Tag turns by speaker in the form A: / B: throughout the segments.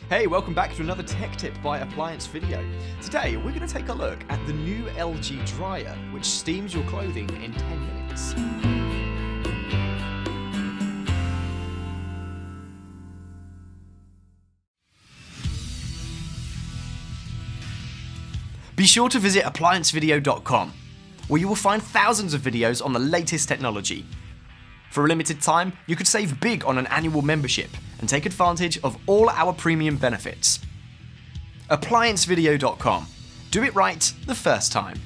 A: Hey, welcome back to another tech tip by Appliance Video. Today, we're going to take a look at the new LG dryer, which steams your clothing in 10 minutes. Be sure to visit ApplianceVideo.com, where you will find thousands of videos on the latest technology. For a limited time, you could save big on an annual membership and take advantage of all our premium benefits. ApplianceVideo.com. Do it right the first time.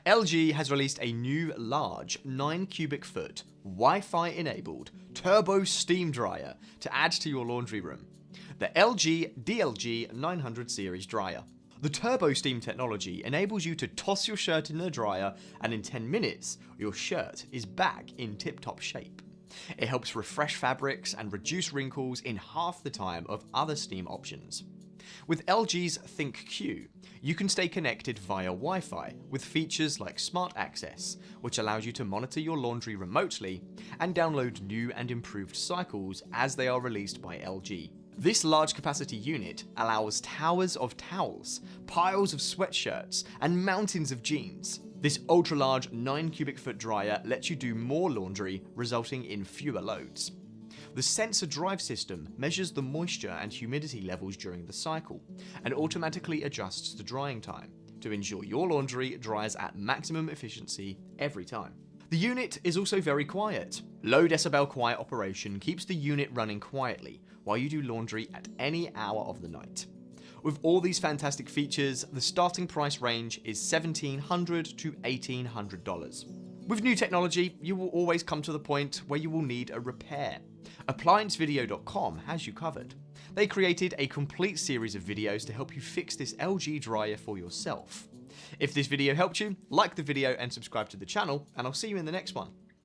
A: LG has released a new large 9 cubic foot Wi-Fi enabled turbo steam dryer to add to your laundry room. The LG DLG 900 series dryer. The TurboSteam Technology enables you to toss your shirt in the dryer, and in 10 minutes, your shirt is back in tip-top shape. It helps refresh fabrics and reduce wrinkles in half the time of other steam options. With LG's ThinkQ, you can stay connected via Wi-Fi with features like Smart Access, which allows you to monitor your laundry remotely and download new and improved cycles as they are released by LG. This large capacity unit allows towers of towels, piles of sweatshirts, and mountains of jeans. This ultra large 9 cubic foot dryer lets you do more laundry, resulting in fewer loads. The sensor drive system measures the moisture and humidity levels during the cycle and automatically adjusts the drying time to ensure your laundry dries at maximum efficiency every time. The unit is also very quiet. Low decibel quiet operation keeps the unit running quietly while you do laundry at any hour of the night. With all these fantastic features, the starting price range is $1,700 to $1,800. With new technology, you will always come to the point where you will need a repair. ApplianceVideo.com has you covered. They created a complete series of videos to help you fix this LG dryer for yourself. If this video helped you, like the video and subscribe to the channel, and I'll see you in the next one.